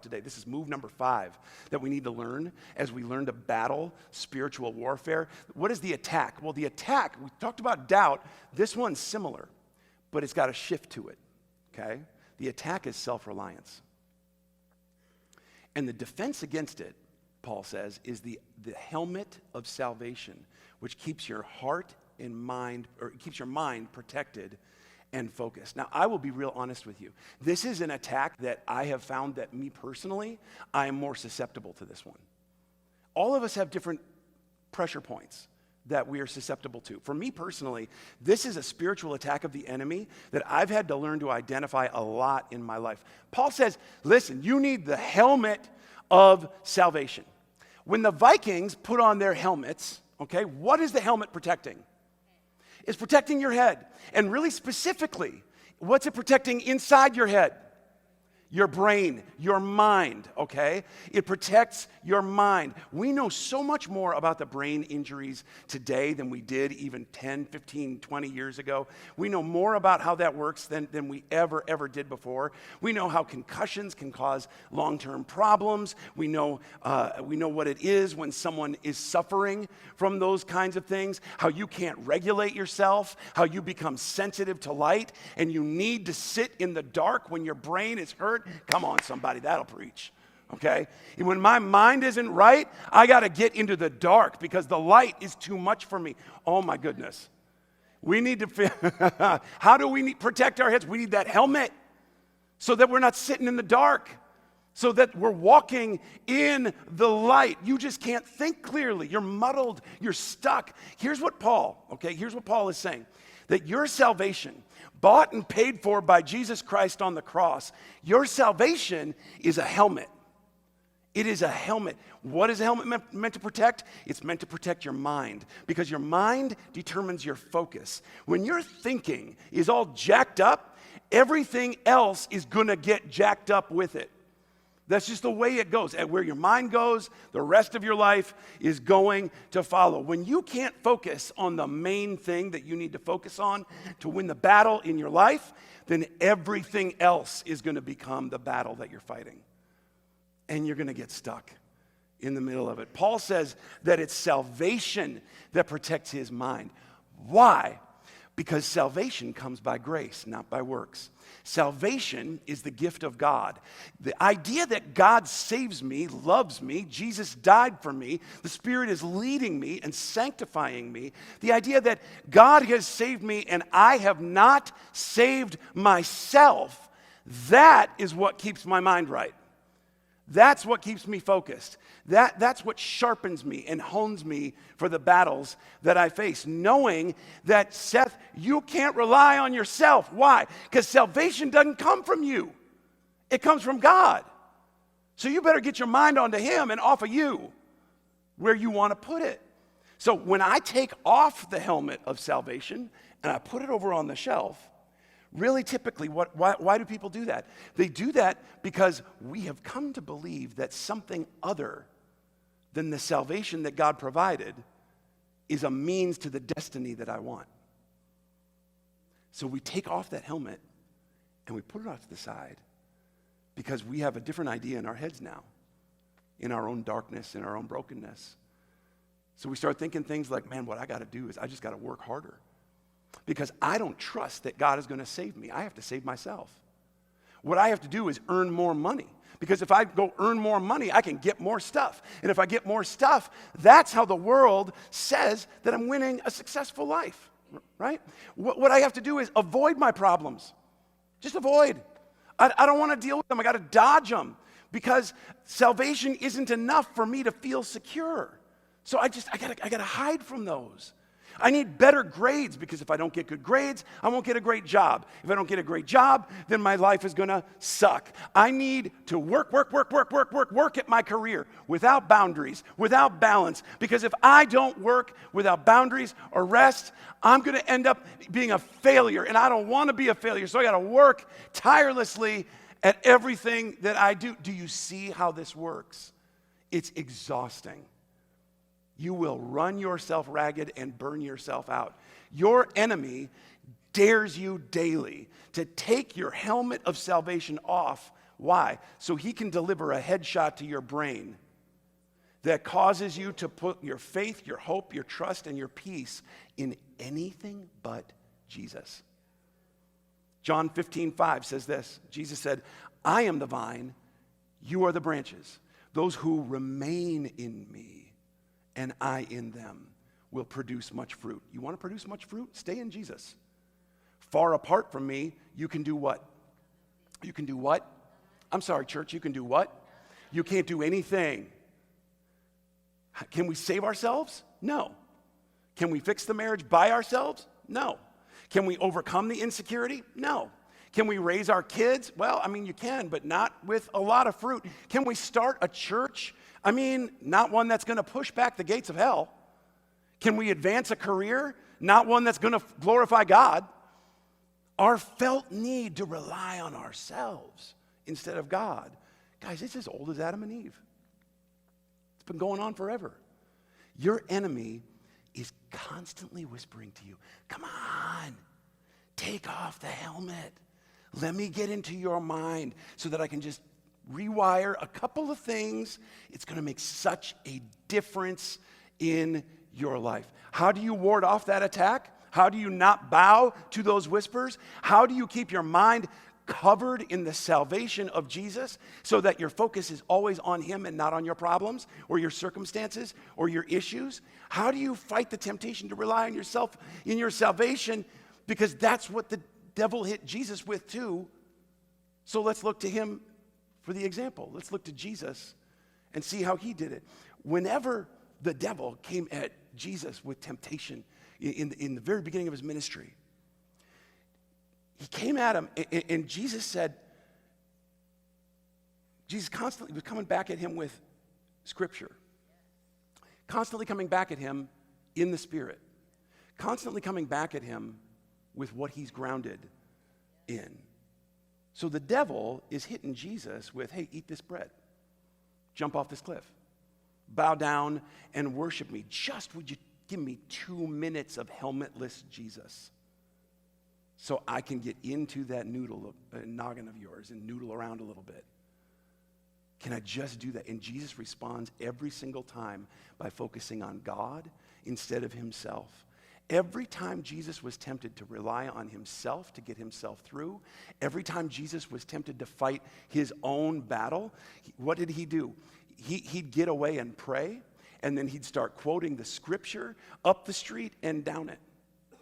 today. This is move number 5 that we need to learn as we learn to battle spiritual warfare. What is the attack? Well, the attack, we talked about doubt. This one's similar, but it's got a shift to it, okay? The attack is self-reliance. And the defense against it, Paul says, is the helmet of salvation, which keeps your heart and mind, or keeps your mind protected and focused. Now, I will be real honest with you. This is an attack that I have found that me personally, I am more susceptible to this one. All of us have different pressure points that we are susceptible to. For me personally, this is a spiritual attack of the enemy that I've had to learn to identify a lot in my life. Paul says, listen, you need the helmet of salvation. When the Vikings put on their helmets, okay, what is the helmet protecting? It's protecting your head. And really specifically, what's it protecting inside your head? Your brain, your mind, okay? It protects your mind. We know so much more about the brain injuries today than we did even 10, 15, 20 years ago. We know more about how that works than we ever did before. We know how concussions can cause long-term problems. We know what it is when someone is suffering from those kinds of things, how you can't regulate yourself, how you become sensitive to light, and you need to sit in the dark when your brain is hurt. Come on, somebody, that'll preach, okay? And when my mind isn't right, I got to get into the dark because the light is too much for me. Oh, my goodness. We need to, how do we protect our heads? We need that helmet so that we're not sitting in the dark, so that we're walking in the light. You just can't think clearly. You're muddled. You're stuck. Here's what Paul is saying, that your salvation, bought and paid for by Jesus Christ on the cross, your salvation is a helmet. It is a helmet. What is a helmet meant to protect? It's meant to protect your mind, because your mind determines your focus. When your thinking is all jacked up, everything else is going to get jacked up with it. That's just the way it goes. And where your mind goes, the rest of your life is going to follow. When you can't focus on the main thing that you need to focus on to win the battle in your life, then everything else is going to become the battle that you're fighting. And you're going to get stuck in the middle of it. Paul says that it's salvation that protects his mind. Why? Because salvation comes by grace, not by works. Salvation is the gift of God. The idea that God saves me, loves me, Jesus died for me, the Spirit is leading me and sanctifying me, the idea that God has saved me and I have not saved myself, that is what keeps my mind right. That's what keeps me focused. That's what sharpens me and hones me for the battles that I face. Knowing that, Seth, you can't rely on yourself. Why? Because salvation doesn't come from you. It comes from God. So you better get your mind onto Him and off of you where you want to put it. So when I take off the helmet of salvation and I put it over on the shelf, really, typically, why do people do that? They do that because we have come to believe that something other than the salvation that God provided is a means to the destiny that I want. So we take off that helmet and we put it off to the side because we have a different idea in our heads now, in our own darkness, in our own brokenness. So we start thinking things like, man, what I got to do is I just got to work harder. Because I don't trust that God is going to save me. I have to save myself. What I have to do is earn more money. Because if I go earn more money, I can get more stuff. And if I get more stuff, that's how the world says that I'm winning a successful life, right? What I have to do is avoid my problems. Just avoid. I don't want to deal with them. I got to dodge them. Because salvation isn't enough for me to feel secure. So I got to hide from those. I need better grades, because if I don't get good grades, I won't get a great job. If I don't get a great job, then my life is going to suck. I need to work at my career without boundaries, without balance. Because if I don't work without boundaries or rest, I'm going to end up being a failure. And I don't want to be a failure. So I got to work tirelessly at everything that I do. Do you see how this works? It's exhausting. You will run yourself ragged and burn yourself out. Your enemy dares you daily to take your helmet of salvation off Why? So he can deliver a headshot to your brain that causes you to put your faith, your hope, your trust, and your peace in anything but Jesus. John 15:5 says this. Jesus said, I am the vine, you are the branches. Those who remain in me and I in them will produce much fruit. You want to produce much fruit? Stay in Jesus. Far apart from me, you can do what? You can do what? I'm sorry, church, you can do what? You can't do anything. Can we save ourselves? No. Can we fix the marriage by ourselves? No. Can we overcome the insecurity? No. Can we raise our kids? Well, I mean, you can, but not with a lot of fruit. Can we start a church? I mean, not one that's going to push back the gates of hell. Can we advance a career? Not one that's going to glorify God. Our felt need to rely on ourselves instead of God. Guys, it's as old as Adam and Eve. It's been going on forever. Your enemy is constantly whispering to you, come on, take off the helmet. Let me get into your mind so that I can just rewire a couple of things. It's going to make such a difference in your life. How do you ward off that attack? How do you not bow to those whispers? How do you keep your mind covered in the salvation of Jesus so that your focus is always on him and not on your problems or your circumstances or your issues? How do you fight the temptation to rely on yourself in your salvation? Because that's what the devil hit Jesus with too. So let's look to him for the example. Let's look to Jesus and see how he did it. Whenever the devil came at Jesus with temptation in the very beginning of his ministry, he came at him, and Jesus constantly was coming back at him with Scripture, constantly coming back at him in the Spirit, constantly coming back at him with what he's grounded in. So the devil is hitting Jesus with, hey, eat this bread, jump off this cliff, bow down and worship me. Just would you give me 2 minutes of helmetless Jesus so I can get into that noggin of yours and noodle around a little bit? Can I just do that? And Jesus responds every single time by focusing on God instead of himself. Every time Jesus was tempted to rely on himself to get himself through, every time Jesus was tempted to fight his own battle, what did he do? He'd get away and pray, and then he'd start quoting the Scripture up the street and down it.